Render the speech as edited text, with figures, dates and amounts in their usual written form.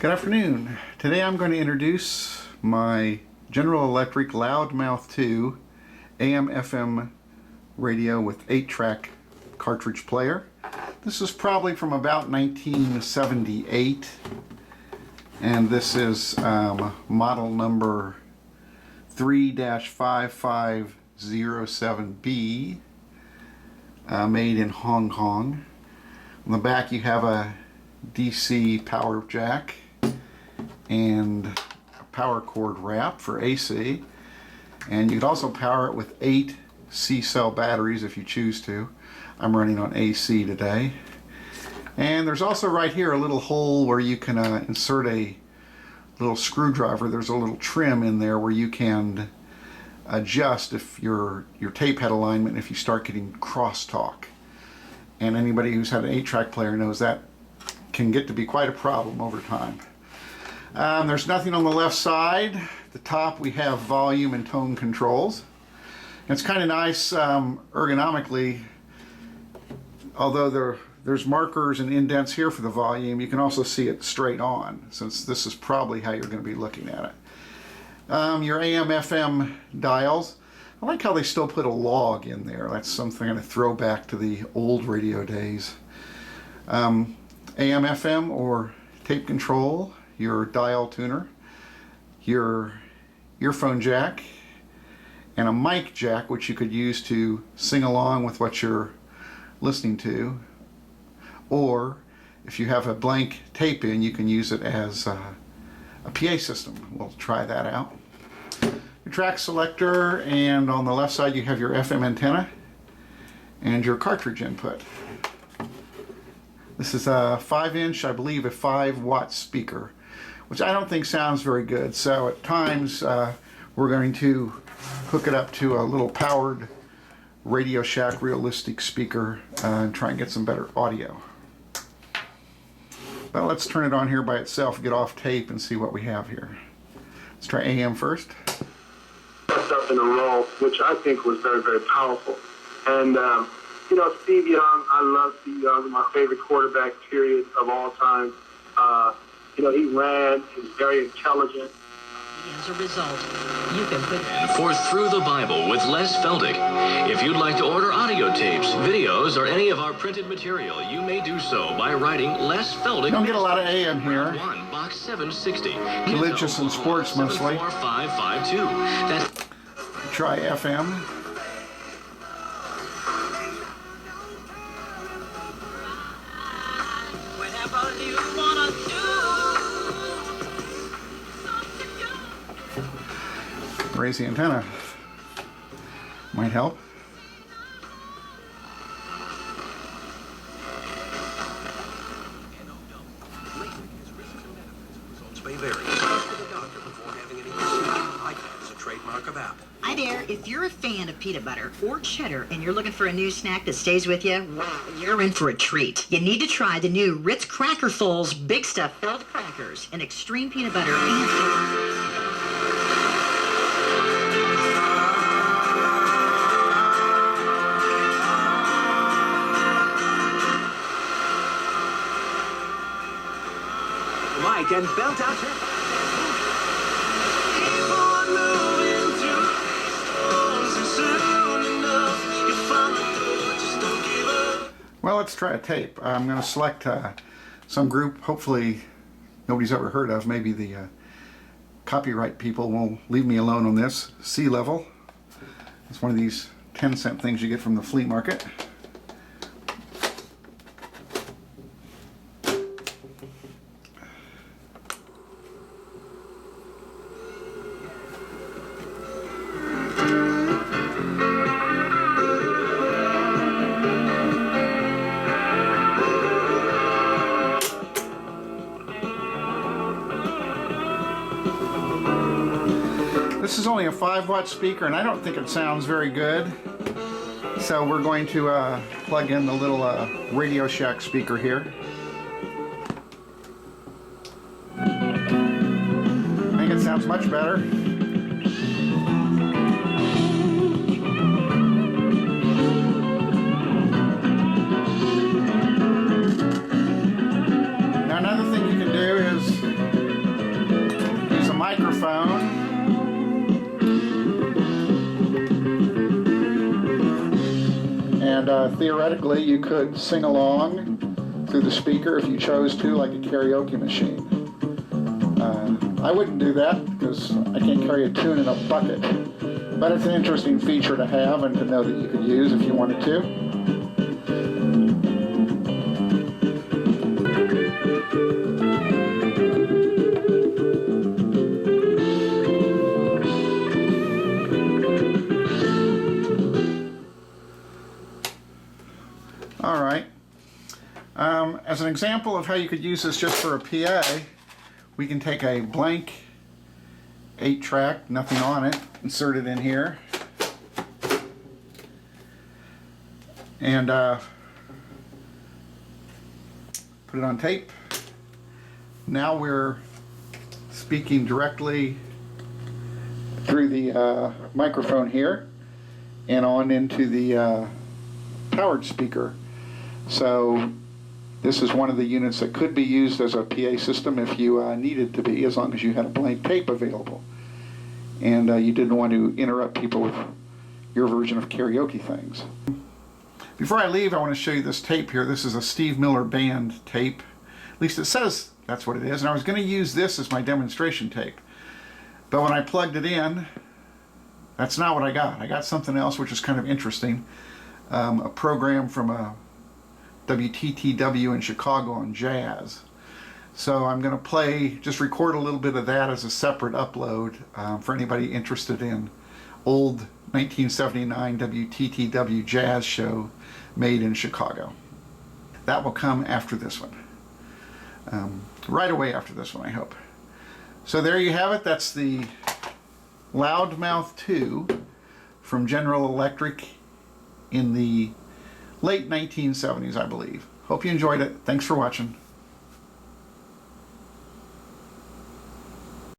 Good afternoon. Today I'm going to introduce my General Electric Loudmouth 2 AM/FM radio with 8-track cartridge player. This is probably from about 1978, and this is model number 3-5507B, made in Hong Kong. On the back you have a DC power jack and a power cord wrap for AC, and you could also power it with 8 C-cell batteries if you choose to. I'm running on AC today. And there's also right here a little hole where you can insert a little screwdriver. There's a little trim in there where you can adjust if your tape head alignment if you start getting crosstalk. And anybody who's had an 8-track player knows that can get to be quite a problem over time. There's nothing on the left side. At the top we have volume and tone controls. And it's kind of nice ergonomically, although there's markers and indents here for the volume, you can also see it straight on, since this is probably how you're going to be looking at it. Your AM/FM dials, I like how they still put a log in there. That's something I'm going to throw back to the old radio days. AM/FM or tape control, your dial tuner, your earphone jack, and a mic jack which you could use to sing along with what you're listening to, or if you have a blank tape in, you can use it as a PA system. We'll try that out. Your track selector, and on the left side you have your FM antenna and your cartridge input. This is a 5-inch, I believe a 5-watt speaker, which I don't think sounds very good, so at times we're going to hook it up to a little powered Radio Shack realistic speaker and try and get some better audio. Well, let's turn it on here by itself, get off tape, and see what we have here. Let's try AM first. Up in a role, which I think was very, very powerful. And, you know, Steve Young, I love Steve Young, my favorite quarterback, period, of all time. You know, he ran, he was very intelligent. As a result, you can put for Through the Bible with Les Feldick. If you'd like to order audio tapes, videos, or any of our printed material, you may do so by writing Les Feldick. You don't get a lot of AM here. 1 Box 760. Religious and sports mostly. 74552. That's Try FM. whatever you wanna do. Raise the antenna. Might help. Hi there, if you're a fan of peanut butter or cheddar and you're looking for a new snack that stays with you, well, you're in for a treat. You need to try the new Ritz Crackerfuls Big Stuff Filled Crackers in extreme peanut butter and Mike and belt out your... Well, let's try a tape. I'm going to select some group hopefully nobody's ever heard of. Maybe the copyright people won't leave me alone on this. Sea Level. It's one of these 10-cent things you get from the flea market. This is only a 5-watt speaker, and I don't think it sounds very good. So we're going to plug in the little Radio Shack speaker here. I think it sounds much better. Now another thing you can do is theoretically you could sing along through the speaker if you chose to, like a karaoke machine. I wouldn't do that because I can't carry a tune in a bucket, but it's an interesting feature to have and to know that you could use if you wanted to. All right. As an example of how you could use this just for a PA, we can take a blank 8-track, nothing on it, insert it in here, and put it on tape. Now we're speaking directly through the microphone here and on into the powered speaker. So this is one of the units that could be used as a PA system if you needed to be, as long as you had a blank tape available and you didn't want to interrupt people with your version of karaoke things. Before I leave, I want to show you this tape here. This is a Steve Miller Band tape. At least it says that's what it is. And I was going to use this as my demonstration tape. But when I plugged it in, that's not what I got. I got something else which is kind of interesting. A program from a WTTW in Chicago on jazz. So I'm going to just record a little bit of that as a separate upload for anybody interested in old 1979 WTTW jazz show made in Chicago. That will come after this one. Right away after this one, I hope. So there you have it. That's the Loudmouth 2 from General Electric in the late 1970s, I believe. Hope you enjoyed it. Thanks for watching.